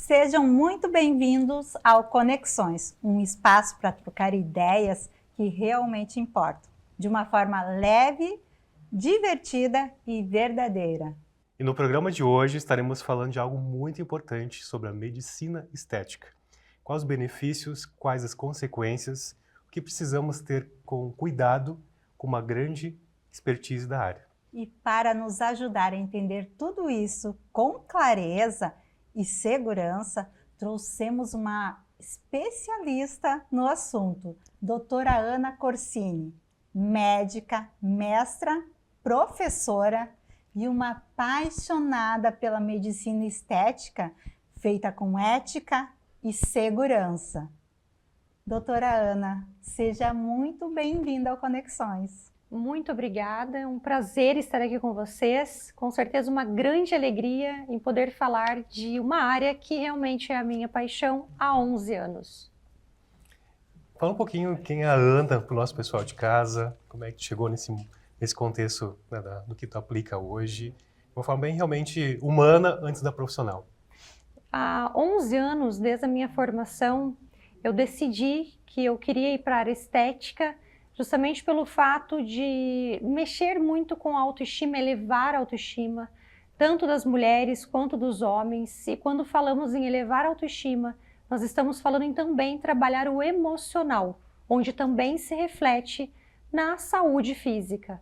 Sejam muito bem-vindos ao Conexões, um espaço para trocar ideias que realmente importam, de uma forma leve, divertida e verdadeira. E no programa de hoje estaremos falando de algo muito importante sobre a medicina estética. Quais os benefícios, quais as consequências, o que precisamos ter com cuidado, com uma grande expertise da área. E para nos ajudar a entender tudo isso com clareza e segurança, trouxemos uma especialista no assunto, doutora Ana Corsini, médica, mestra, professora e uma apaixonada pela medicina estética, feita com ética e segurança. Doutora Ana, seja muito bem-vinda ao Conexões. Muito obrigada, é um prazer estar aqui com vocês, com certeza uma grande alegria em poder falar de uma área que realmente é a minha paixão há 11 anos. Fala um pouquinho quem é a Ana para o nosso pessoal de casa, como é que chegou nesse contexto, né, do que tu aplica hoje, de uma forma bem realmente humana antes da profissional. Há 11 anos, desde a minha formação, eu decidi que eu queria ir para a área estética, justamente pelo fato de mexer muito com a autoestima, elevar a autoestima, tanto das mulheres quanto dos homens. E quando falamos em elevar a autoestima, nós estamos falando em também trabalhar o emocional, onde também se reflete na saúde física.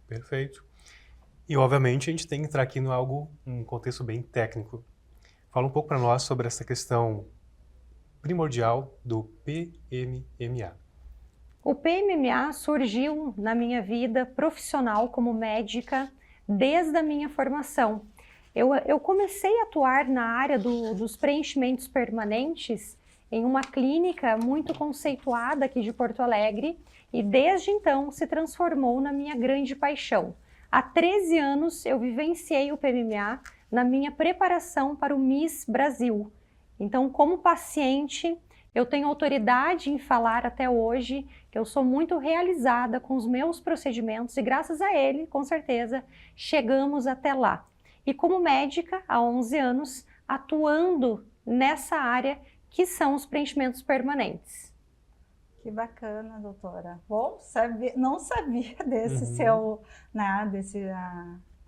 Perfeito. E obviamente a gente tem que entrar aqui num contexto bem técnico. Fala um pouco para nós sobre essa questão primordial do PMMA. O PMMA surgiu na minha vida profissional como médica desde a minha formação. Eu comecei a atuar na área dos preenchimentos permanentes em uma clínica muito conceituada aqui de Porto Alegre e desde então se transformou na minha grande paixão. Há 13 anos eu vivenciei o PMMA na minha preparação para o Miss Brasil. Então, como paciente, eu tenho autoridade em falar até hoje que eu sou muito realizada com os meus procedimentos e graças a ele, com certeza, chegamos até lá. E como médica, há 11 anos, atuando nessa área que são os preenchimentos permanentes. Que bacana, doutora. Bom, não sabia desse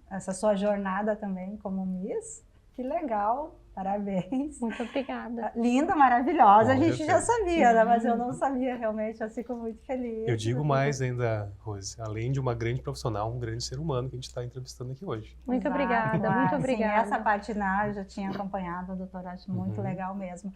essa sua jornada também como Miss. Que legal. Parabéns. Muito obrigada. Linda, maravilhosa. Bom, a gente já sabia, né? Mas eu não sabia realmente. Eu fico muito feliz. Eu digo mais ainda, Rose, além de uma grande profissional, um grande ser humano que a gente está entrevistando aqui hoje. Muito obrigada, muito obrigada. Sim, essa parte eu já tinha acompanhado, doutora, acho muito legal mesmo.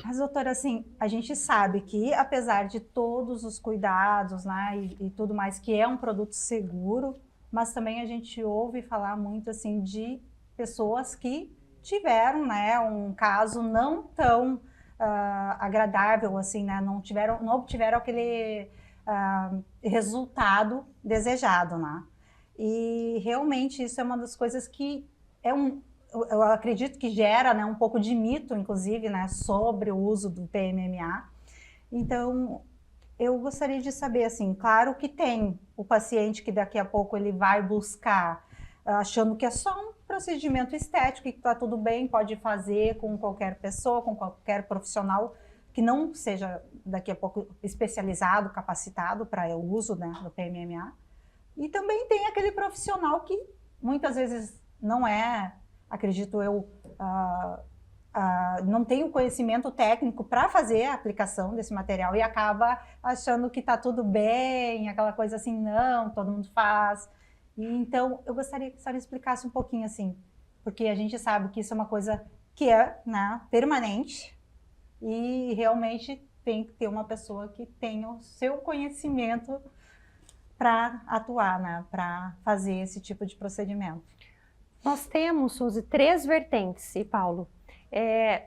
Mas, doutora, assim, a gente sabe que, apesar de todos os cuidados, né, e tudo mais, que é um produto seguro, mas também a gente ouve falar muito, assim, de pessoas que tiveram, né, um caso não tão agradável, assim, né, não obtiveram aquele resultado desejado, né? E realmente isso é uma das coisas que eu acredito que gera, né, um pouco de mito, inclusive, né, sobre o uso do PMMA. Então, eu gostaria de saber, assim, claro que tem o paciente que daqui a pouco ele vai buscar achando que é só um procedimento estético e que está tudo bem, pode fazer com qualquer pessoa, com qualquer profissional que não seja daqui a pouco especializado, capacitado para o uso, né, do PMMA. E também tem aquele profissional que muitas vezes não é, acredito eu, não tem o conhecimento técnico para fazer a aplicação desse material e acaba achando que está tudo bem, aquela coisa assim, não, todo mundo faz. Então, eu gostaria que a senhora explicasse um pouquinho assim, porque a gente sabe que isso é uma coisa que é, né, permanente e realmente tem que ter uma pessoa que tenha o seu conhecimento para atuar, né, para fazer esse tipo de procedimento. Nós temos, Suzy, 3 vertentes, e Paulo.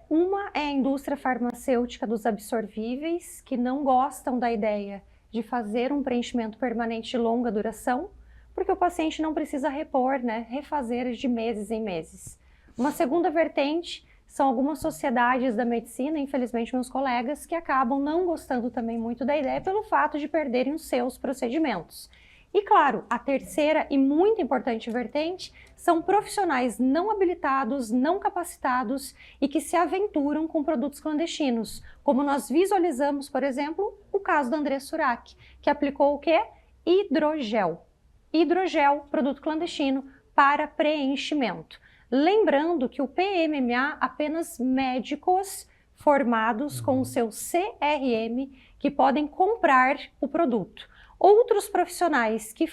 Uma é a indústria farmacêutica dos absorvíveis, que não gostam da ideia de fazer um preenchimento permanente de longa duração, porque o paciente não precisa repor, né, refazer de meses em meses. Uma segunda vertente são algumas sociedades da medicina, infelizmente meus colegas, que acabam não gostando também muito da ideia pelo fato de perderem os seus procedimentos. E claro, a terceira e muito importante vertente são profissionais não habilitados, não capacitados e que se aventuram com produtos clandestinos, como nós visualizamos, por exemplo, o caso da Andressa Urach, que aplicou o quê? Hidrogel. Hidrogel, produto clandestino, para preenchimento. Lembrando que o PMMA, apenas médicos formados com o seu CRM que podem comprar o produto. Outros profissionais que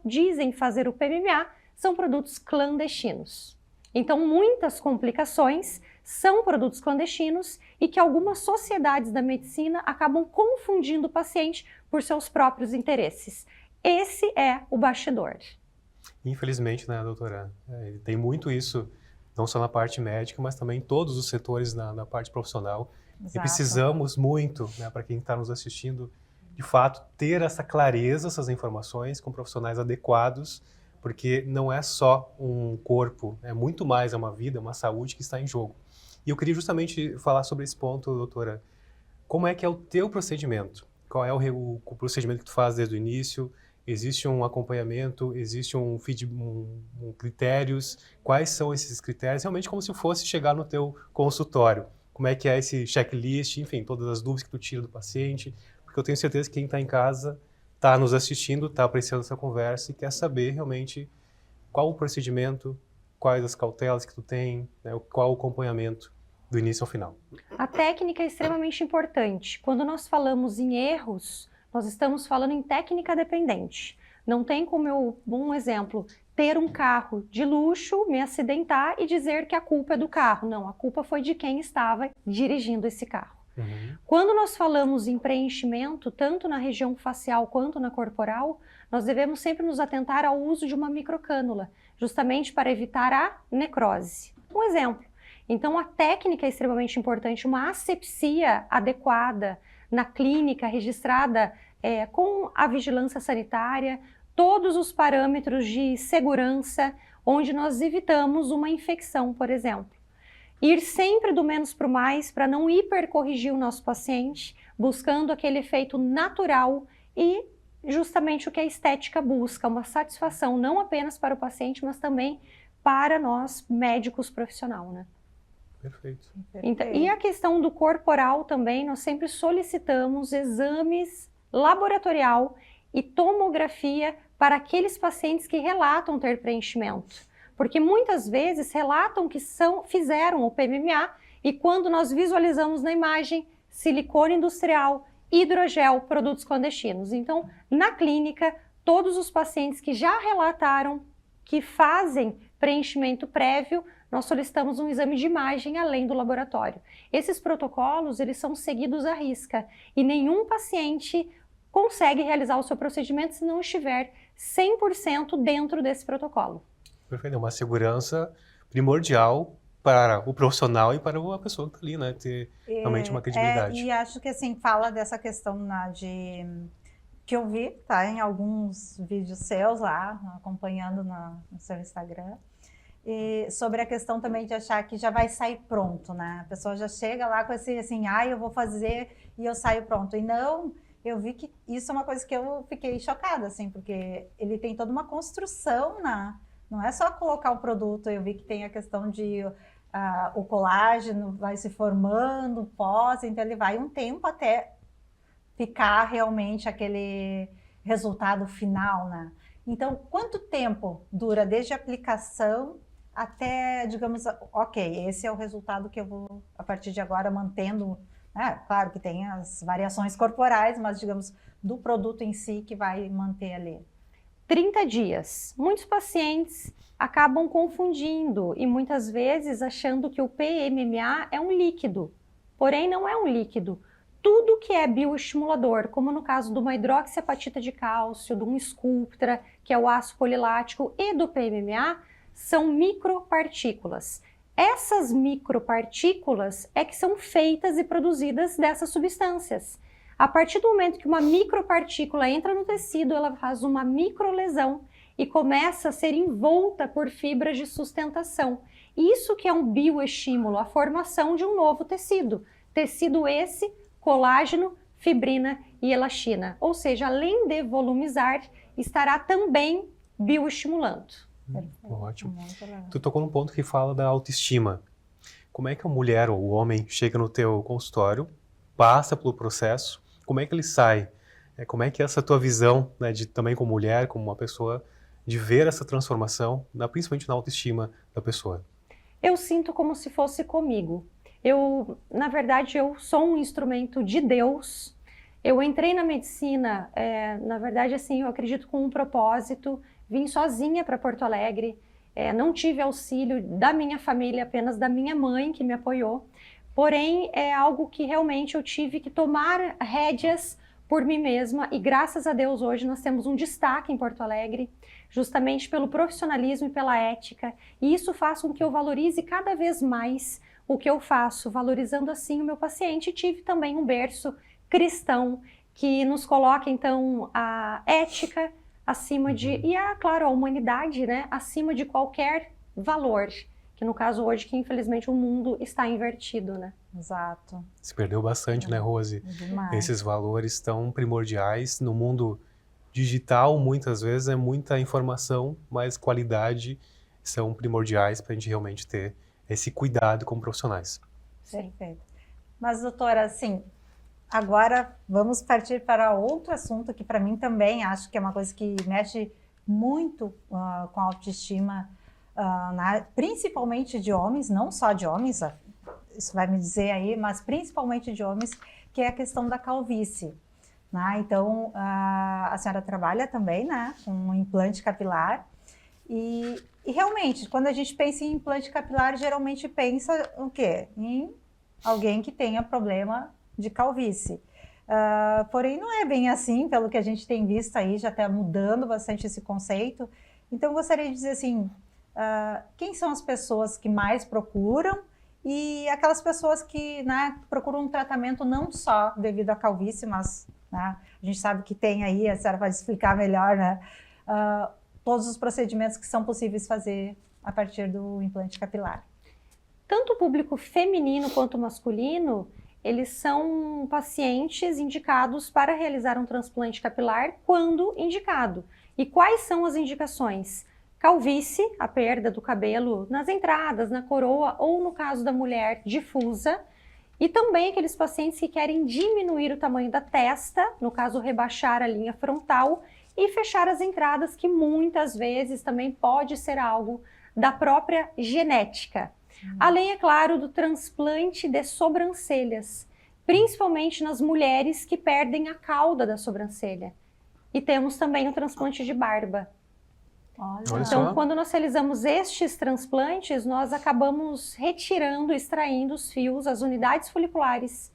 dizem fazer o PMMA, são produtos clandestinos. Então, muitas complicações são produtos clandestinos e que algumas sociedades da medicina acabam confundindo o paciente por seus próprios interesses. Esse é o bastidor. Infelizmente, né, doutora? Tem muito isso, não só na parte médica, mas também em todos os setores na parte profissional. Exato. E precisamos muito, né, para quem está nos assistindo, de fato, ter essa clareza, essas informações com profissionais adequados, porque não é só um corpo, é muito mais, é uma vida, uma saúde que está em jogo. E eu queria justamente falar sobre esse ponto, doutora. Como é que é o teu procedimento? Qual é o procedimento que tu faz desde o início? Existe um acompanhamento? Existe um critérios? Quais são esses critérios? Realmente como se fosse chegar no teu consultório. Como é que é esse checklist? Enfim, todas as dúvidas que tu tira do paciente. Porque eu tenho certeza que quem está em casa está nos assistindo, está apreciando essa conversa e quer saber realmente qual o procedimento, quais as cautelas que tu tem, né, qual o acompanhamento do início ao final. A técnica é extremamente importante. Quando nós falamos em erros, nós estamos falando em técnica dependente. Não tem como um exemplo, ter um carro de luxo, me acidentar e dizer que a culpa é do carro. Não, a culpa foi de quem estava dirigindo esse carro. Quando nós falamos em preenchimento, tanto na região facial quanto na corporal, nós devemos sempre nos atentar ao uso de uma microcânula, justamente para evitar a necrose. Um exemplo. Então, a técnica é extremamente importante, uma asepsia adequada na clínica, registrada com a vigilância sanitária, todos os parâmetros de segurança, onde nós evitamos uma infecção, por exemplo. Ir sempre do menos para o mais, para não hipercorrigir o nosso paciente, buscando aquele efeito natural e justamente o que a estética busca, uma satisfação não apenas para o paciente, mas também para nós médicos profissionais, né? Perfeito. Então, e a questão do corporal também, nós sempre solicitamos exames laboratorial e tomografia para aqueles pacientes que relatam ter preenchimento. Porque muitas vezes relatam que fizeram o PMMA e quando nós visualizamos na imagem silicone industrial, hidrogel, produtos clandestinos. Então, na clínica, todos os pacientes que já relataram que fazem preenchimento prévio, nós solicitamos um exame de imagem além do laboratório. Esses protocolos, eles são seguidos à risca e nenhum paciente consegue realizar o seu procedimento se não estiver 100% dentro desse protocolo. Perfeito, é uma segurança primordial para o profissional e para a pessoa que está ali, né? Ter realmente uma credibilidade. E acho que assim, fala dessa questão que eu vi, tá? Em alguns vídeos seus lá, acompanhando no seu Instagram. E sobre a questão também de achar que já vai sair pronto, né? A pessoa já chega lá com esse assim, eu vou fazer e eu saio pronto. E não, eu vi que isso é uma coisa que eu fiquei chocada, assim, porque ele tem toda uma construção, né? Não é só colocar o produto, eu vi que tem a questão de o colágeno vai se formando, então ele vai um tempo até ficar realmente aquele resultado final, né? Então, quanto tempo dura desde a aplicação até, digamos, ok, esse é o resultado que eu vou, a partir de agora, mantendo, né? Claro que tem as variações corporais, mas, digamos, do produto em si que vai manter ali. 30 dias. Muitos pacientes acabam confundindo e muitas vezes achando que o PMMA é um líquido, porém não é um líquido. Tudo que é bioestimulador, como no caso de uma hidroxiapatita de cálcio, de um Sculptra, que é o ácido polilático, e do PMMA, são micropartículas. Essas micropartículas é que são feitas e produzidas dessas substâncias. A partir do momento que uma micropartícula entra no tecido, ela faz uma microlesão e começa a ser envolta por fibras de sustentação. Isso que é um bioestímulo, a formação de um novo tecido. Tecido esse, colágeno, fibrina e elastina. Ou seja, além de volumizar, estará também bioestimulando. Ótimo. Tu tocou num ponto que fala da autoestima. Como é que a mulher ou o homem chega no teu consultório, passa pelo processo, como é que ele sai? Como é que é essa tua visão, né, de também como mulher, como uma pessoa, de ver essa transformação, principalmente na autoestima da pessoa? Eu sinto como se fosse comigo. Na verdade, eu sou um instrumento de Deus. Eu entrei na medicina, na verdade, assim, eu acredito com um propósito. Vim sozinha para Porto Alegre, não tive auxílio da minha família, apenas da minha mãe que me apoiou. Porém, é algo que realmente eu tive que tomar rédeas por mim mesma e graças a Deus hoje nós temos um destaque em Porto Alegre, justamente pelo profissionalismo e pela ética. E isso faz com que eu valorize cada vez mais o que eu faço, valorizando assim o meu paciente. Tive também um berço cristão que nos coloca então a ética acima claro, a humanidade, né, acima de qualquer valor, que no caso hoje, que infelizmente o mundo está invertido, né? Exato. Se perdeu bastante, né, Rose? Demais. Esses valores tão primordiais no mundo digital, muitas vezes é muita informação, mas qualidade são primordiais para a gente realmente ter esse cuidado como profissionais. Sim. Perfeito. Mas, doutora, assim, agora vamos partir para outro assunto que para mim também acho que é uma coisa que mexe muito com a autoestima, principalmente de homens, não só de homens, isso vai me dizer aí, mas principalmente de homens, que é a questão da calvície. Né? Então, a senhora trabalha também, né, com um implante capilar e realmente, quando a gente pensa em implante capilar, geralmente pensa o quê? Em alguém que tenha problema de calvície. Porém, não é bem assim, pelo que a gente tem visto aí, já está mudando bastante esse conceito. Então, eu gostaria de dizer assim, quem são as pessoas que mais procuram e aquelas pessoas que, né, procuram um tratamento não só devido à calvície, mas, né, a gente sabe que tem aí, a senhora pode explicar melhor, né, todos os procedimentos que são possíveis fazer a partir do implante capilar. Tanto o público feminino quanto masculino, eles são pacientes indicados para realizar um transplante capilar quando indicado. E quais são as indicações? Calvície, a perda do cabelo nas entradas, na coroa ou no caso da mulher, difusa. E também aqueles pacientes que querem diminuir o tamanho da testa, no caso rebaixar a linha frontal e fechar as entradas, que muitas vezes também pode ser algo da própria genética. Além, é claro, do transplante de sobrancelhas, principalmente nas mulheres que perdem a cauda da sobrancelha. E temos também o transplante de barba. Olha. Então, quando nós realizamos estes transplantes, nós acabamos retirando, extraindo os fios, as unidades foliculares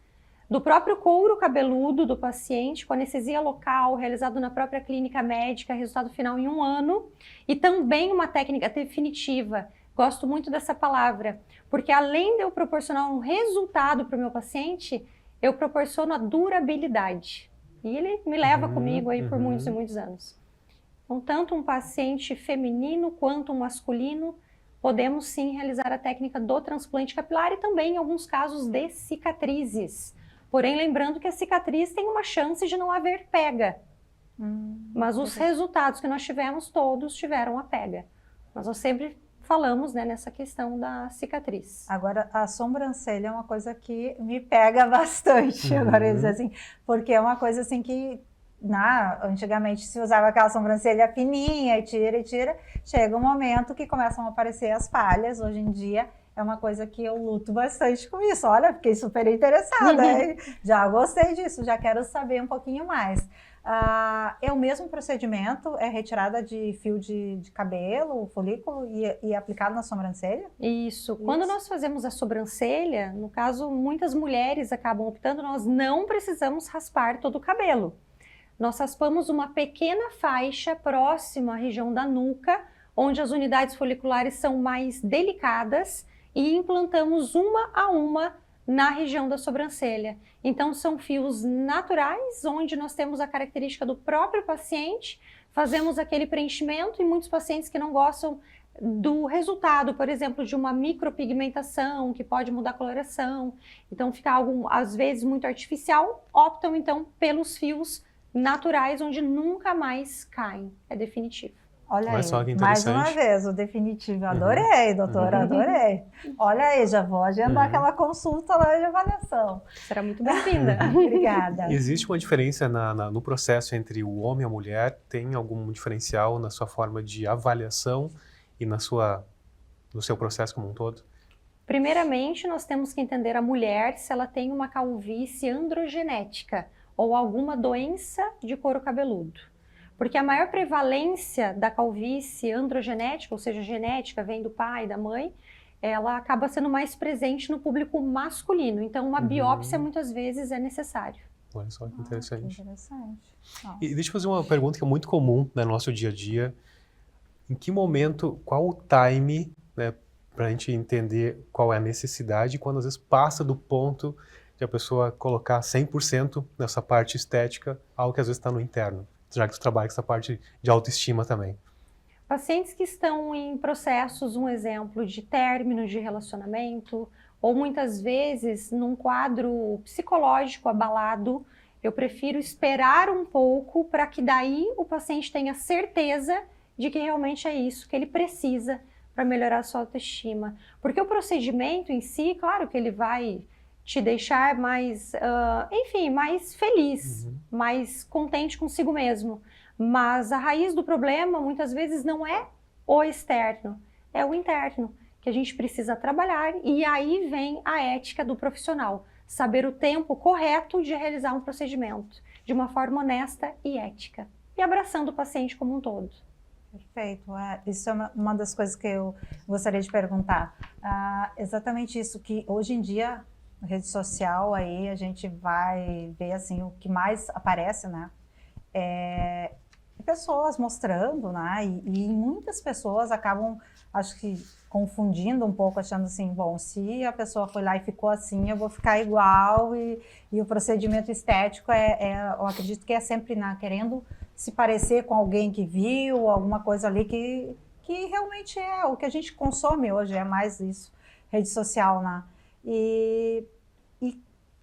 do próprio couro cabeludo do paciente, com anestesia local, realizado na própria clínica médica, resultado final em 1 ano, e também uma técnica definitiva. Gosto muito dessa palavra, porque além de eu proporcionar um resultado para o meu paciente, eu proporciono a durabilidade. E ele me leva comigo aí por muitos e muitos anos. Então, tanto um paciente feminino quanto um masculino, podemos sim realizar a técnica do transplante capilar e também, em alguns casos, de cicatrizes. Porém, lembrando que a cicatriz tem uma chance de não haver pega. Mas os resultados que nós tivemos, todos tiveram a pega. Mas nós sempre falamos, né, nessa questão da cicatriz. Agora, a sobrancelha é uma coisa que me pega bastante, agora dizer assim, porque é uma coisa assim que, antigamente se usava aquela sobrancelha fininha e tira, chega um momento que começam a aparecer as falhas. Hoje em dia é uma coisa que eu luto bastante com isso. Olha, fiquei super interessada, já gostei disso, já quero saber um pouquinho mais. É o mesmo procedimento? É retirada de fio de cabelo, folículo e aplicado na sobrancelha? Isso. Quando nós fazemos a sobrancelha, no caso, muitas mulheres acabam optando, nós não precisamos raspar todo o cabelo. Nós raspamos uma pequena faixa próxima à região da nuca, onde as unidades foliculares são mais delicadas, e implantamos uma a uma na região da sobrancelha. Então, são fios naturais, onde nós temos a característica do próprio paciente, fazemos aquele preenchimento, e muitos pacientes que não gostam do resultado, por exemplo, de uma micropigmentação que pode mudar a coloração. Então fica algo, às vezes, muito artificial, optam então pelos fios naturais, onde nunca mais caem. É definitivo. Olha Olha aí, só que mais uma interessante. vez, o definitivo. Adorei, doutora, adorei. Olha aí, já vou agendar aquela consulta lá de avaliação. Será muito bem-vinda. Obrigada. Existe uma diferença no processo entre o homem e a mulher? Tem algum diferencial na sua forma de avaliação e no seu processo como um todo? Primeiramente, nós temos que entender a mulher se ela tem uma calvície androgenética ou alguma doença de couro cabeludo. Porque a maior prevalência da calvície androgenética, ou seja, genética, vem do pai, da mãe, ela acaba sendo mais presente no público masculino. Então, uma biópsia muitas vezes é necessário. Olha só que interessante. Que interessante. E deixa eu fazer uma pergunta que é muito comum no nosso dia a dia. Em que momento, qual o time, né, para a gente entender qual é a necessidade, quando às vezes passa do ponto de a pessoa colocar 100% nessa parte estética, algo que às vezes está no interno, já que tu trabalha com essa parte de autoestima também. Pacientes que estão em processos, um exemplo, de término de relacionamento, ou muitas vezes num quadro psicológico abalado, eu prefiro esperar um pouco para que daí o paciente tenha certeza de que realmente é isso que ele precisa para melhorar a sua autoestima. Porque o procedimento em si, claro que ele vai te deixar mais, enfim, mais feliz, mais contente consigo mesmo. Mas a raiz do problema, muitas vezes, não é o externo, é o interno, que a gente precisa trabalhar, e aí vem a ética do profissional, saber o tempo correto de realizar um procedimento, de uma forma honesta e ética, e abraçando o paciente como um todo. Perfeito. Isso é uma das coisas que eu gostaria de perguntar. Exatamente isso, que hoje em dia, na rede social, aí a gente vai ver assim, o que mais aparece, né? Pessoas mostrando, né? E muitas pessoas acabam, acho que, confundindo um pouco, achando assim, bom, se a pessoa foi lá e ficou assim, eu vou ficar igual, e o procedimento estético eu acredito que é sempre, né, querendo se parecer com alguém que viu, alguma coisa ali que realmente é o que a gente consome hoje, é mais isso, rede social, né? E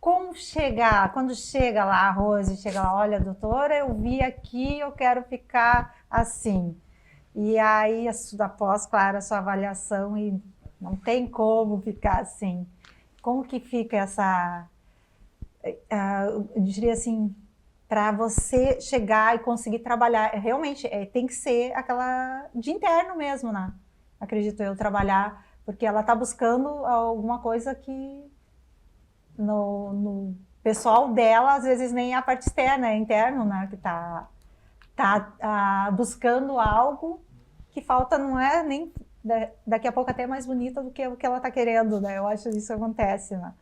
como chegar, quando chega lá a Rose, chega lá, olha, doutora, eu vi aqui, eu quero ficar assim. E aí, após, claro, a sua avaliação, e não tem como ficar assim. Como que fica essa, eu diria assim, para você chegar e conseguir trabalhar, realmente tem que ser aquela de interno mesmo, né? Acredito eu, trabalhar, porque ela está buscando alguma coisa que no pessoal dela, às vezes nem a parte externa, é interno, né? Que tá buscando algo que falta, não é nem daqui a pouco até mais bonita do que o que ela está querendo, né? Eu acho que isso acontece, né?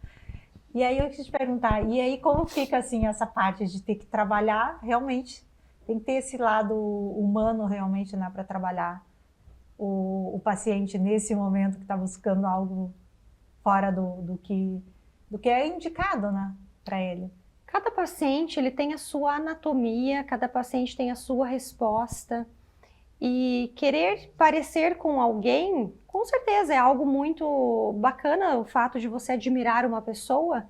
E aí eu quis te perguntar, e aí como fica assim essa parte de ter que trabalhar, realmente, tem que ter esse lado humano realmente, né, para trabalhar o paciente nesse momento que está buscando algo fora do que é indicado, né, para ele. Cada paciente ele tem a sua anatomia, cada paciente tem a sua resposta. E querer parecer com alguém, com certeza é algo muito bacana, o fato de você admirar uma pessoa,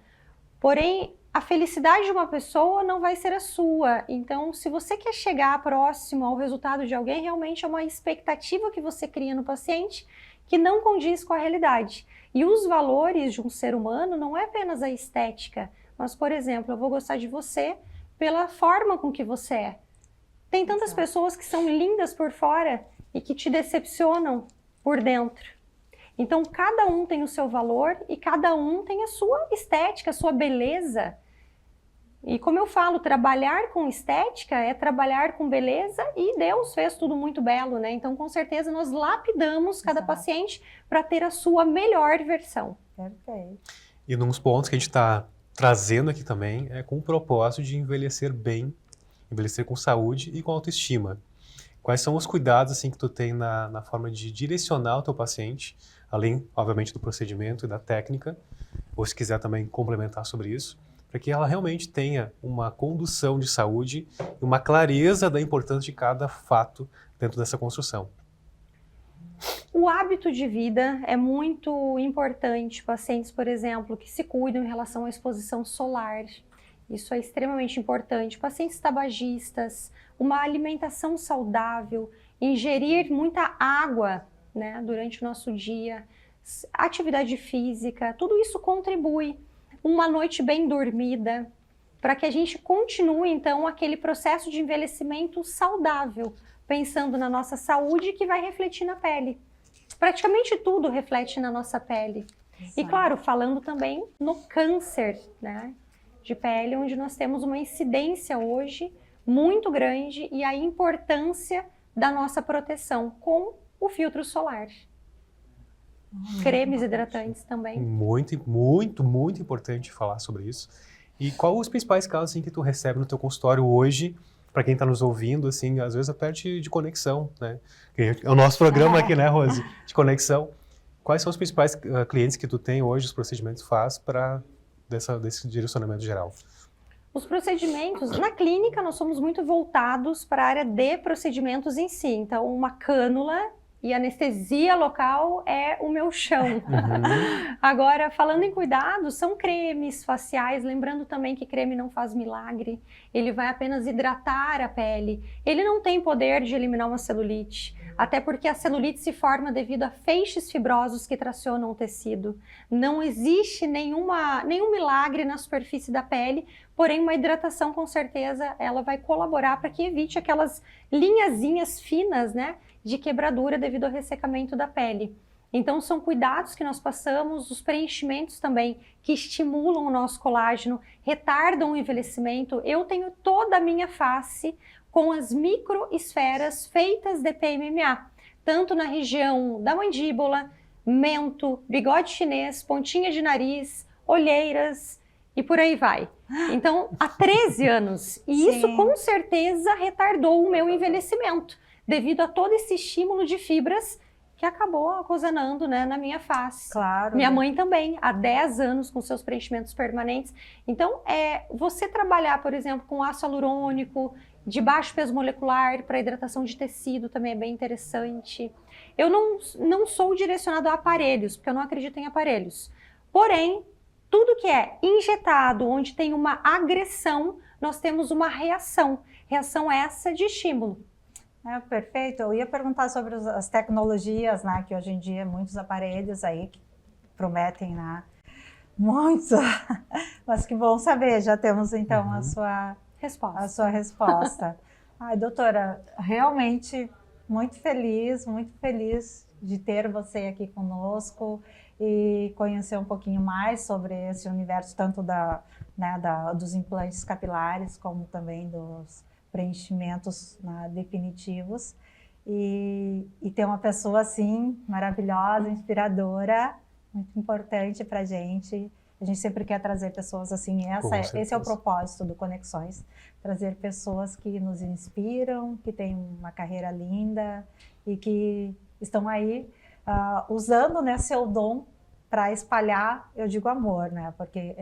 porém a felicidade de uma pessoa não vai ser a sua. Então, se você quer chegar próximo ao resultado de alguém, realmente é uma expectativa que você cria no paciente que não condiz com a realidade. E os valores de um ser humano não é apenas a estética, mas, por exemplo, eu vou gostar de você pela forma com que você é. Tem tantas pessoas que são lindas por fora e que te decepcionam por dentro. Então, cada um tem o seu valor e cada um tem a sua estética, a sua beleza. E como eu falo, trabalhar com estética é trabalhar com beleza, e Deus fez tudo muito belo, né? Então, com certeza, nós lapidamos cada paciente para ter a sua melhor versão. Perfeito. E uns pontos que a gente está trazendo aqui também é com o propósito de envelhecer bem, envelhecer com saúde e com autoestima. Quais são os cuidados assim, que tu tem na forma de direcionar o teu paciente, além, obviamente, do procedimento e da técnica, ou se quiser também complementar sobre isso, para que ela realmente tenha uma condução de saúde e uma clareza da importância de cada fato dentro dessa construção? O hábito de vida é muito importante. Pacientes, por exemplo, que se cuidam em relação à exposição solar. Isso é extremamente importante. Pacientes tabagistas, uma alimentação saudável, ingerir muita água, né, durante o nosso dia, atividade física, tudo isso contribui. Uma noite bem dormida, para que a gente continue, então, aquele processo de envelhecimento saudável, pensando na nossa saúde que vai refletir na pele. Praticamente tudo reflete na nossa pele. Exato. E, claro, falando também no câncer, né, de pele, onde nós temos uma incidência hoje muito grande e a importância da nossa proteção com o filtro solar. Cremes hidratantes também. Muito importante falar sobre isso. E qual os principais casos assim, que tu recebe no teu consultório hoje, para quem está nos ouvindo, assim, às vezes a parte de conexão, né? É o nosso programa aqui, né, Rose? De conexão. Quais são os principais clientes que tu tem hoje, os procedimentos que faz para desse direcionamento geral? Os procedimentos, na clínica, nós somos muito voltados para a área de procedimentos em si. Então, uma cânula e anestesia local é o meu chão. Uhum. Agora, falando em cuidados, são cremes faciais, lembrando também que creme não faz milagre, ele vai apenas hidratar a pele, ele não tem poder de eliminar uma celulite, até porque a celulite se forma devido a feixes fibrosos que tracionam o tecido. Não existe nenhum milagre na superfície da pele, porém uma hidratação com certeza ela vai colaborar para que evite aquelas linhazinhas finas, né, de quebradura devido ao ressecamento da pele. Então são cuidados que nós passamos, os preenchimentos também que estimulam o nosso colágeno, retardam o envelhecimento. Eu tenho toda a minha face com as microesferas feitas de PMMA, tanto na região da mandíbula, mento, bigode chinês, pontinha de nariz, olheiras e por aí vai. Então, há 13 anos. E isso com certeza retardou o meu envelhecimento, devido a todo esse estímulo de fibras que acabou ocasionando, né, na minha face. Claro. Minha mãe também, há 10 anos com seus preenchimentos permanentes. Então, você trabalhar, por exemplo, com ácido hialurônico, de baixo peso molecular, para hidratação de tecido também é bem interessante. Eu não sou direcionado a aparelhos, porque eu não acredito em aparelhos. Porém, tudo que é injetado, onde tem uma agressão, nós temos uma reação. Reação essa de estímulo. Perfeito. Eu ia perguntar sobre as tecnologias, né, que hoje em dia muitos aparelhos aí que prometem, né, muitos, mas que bom saber, já temos então a sua resposta. Ai, doutora, realmente muito feliz de ter você aqui conosco e conhecer um pouquinho mais sobre esse universo, tanto dos implantes capilares, como também dos preenchimentos, né, definitivos, e ter uma pessoa assim, maravilhosa, inspiradora, muito importante para a gente sempre quer trazer pessoas assim, esse é o propósito do Conexões, trazer pessoas que nos inspiram, que têm uma carreira linda e que estão aí usando, né, seu dom para espalhar, eu digo amor, né, porque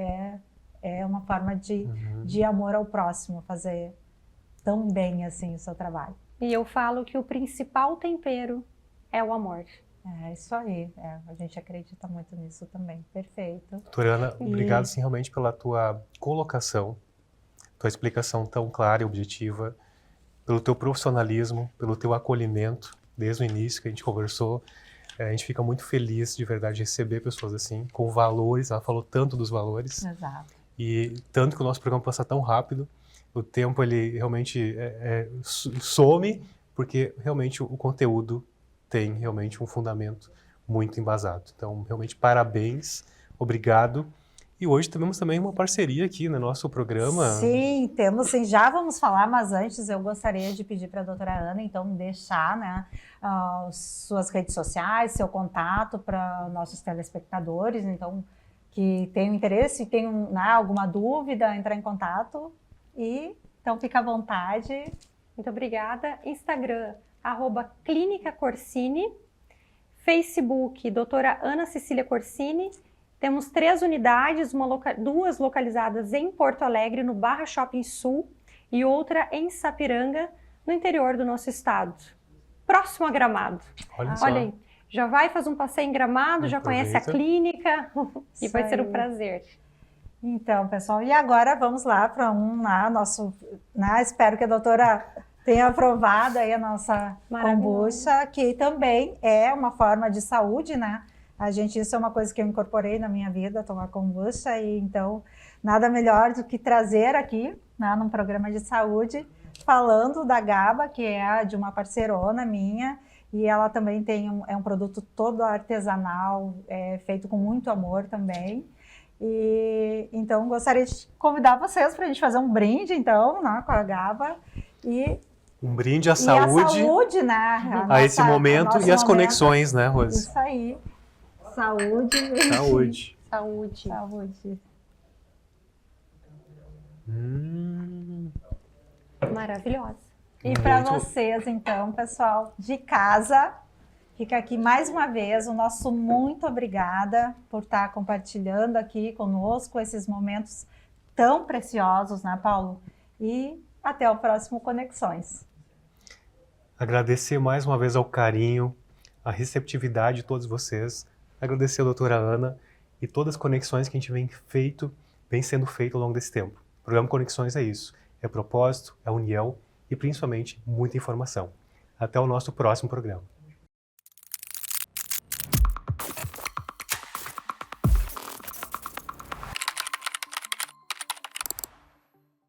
é uma forma de amor ao próximo, fazer tão bem assim o seu trabalho. E eu falo que o principal tempero é o amor. É isso aí, a gente acredita muito nisso também. Perfeito. Doutora Ana, obrigado sim, realmente pela tua colocação, tua explicação tão clara e objetiva, pelo teu profissionalismo, pelo teu acolhimento, desde o início que a gente conversou. A gente fica muito feliz de verdade de receber pessoas assim, com valores, ela falou tanto dos valores. Exato. E tanto que o nosso programa passa tão rápido, o tempo ele realmente some, porque realmente o conteúdo tem realmente um fundamento muito embasado. Então, realmente, parabéns, obrigado. E hoje temos também uma parceria aqui no nosso programa. Sim, temos sim, já vamos falar, mas antes eu gostaria de pedir para a doutora Ana, então, deixar, né, suas redes sociais, seu contato para nossos telespectadores, então, que tenham interesse, tenham, né, alguma dúvida, entrar em contato. E então fica à vontade. Muito obrigada. Instagram, @Clínica Corsini. Facebook, doutora Ana Cecília Corsini. Temos 3 unidades, 2 localizadas em Porto Alegre, no Barra Shopping Sul, e outra em Sapiranga, no interior do nosso estado. próximo a Gramado. Olha só. Olha aí, já vai fazer um passeio em Gramado, já conhece a Aproveita. clínica e Isso vai ser um aí. prazer. Então, pessoal, e agora vamos lá para espero que a doutora tenha aprovado aí a nossa Maravilhoso. kombucha, que também é uma forma de saúde, né? Isso é uma coisa que eu incorporei na minha vida, tomar kombucha, e então nada melhor do que trazer aqui, né, num programa de saúde, falando da GABA, que é de uma parceirona minha, e ela também é um produto todo artesanal, feito com muito amor também. E então gostaria de convidar vocês para a gente fazer um brinde, então, né, com a GABA Um brinde à e a saúde, saúde, né? a esse momento e as conexões, né, Rose? Isso aí. Saúde. Saúde. Saúde. Saúde. Maravilhosa. E para Muito- vocês, então, pessoal de casa, fica aqui mais uma vez o nosso muito obrigada por estar compartilhando aqui conosco esses momentos tão preciosos, né, Paulo? E até o próximo Conexões. Agradecer mais uma vez ao carinho, a receptividade de todos vocês. Agradecer a doutora Ana e todas as conexões que a gente vem sendo feito ao longo desse tempo. O programa Conexões é isso. É propósito, é união e principalmente muita informação. Até o nosso próximo programa.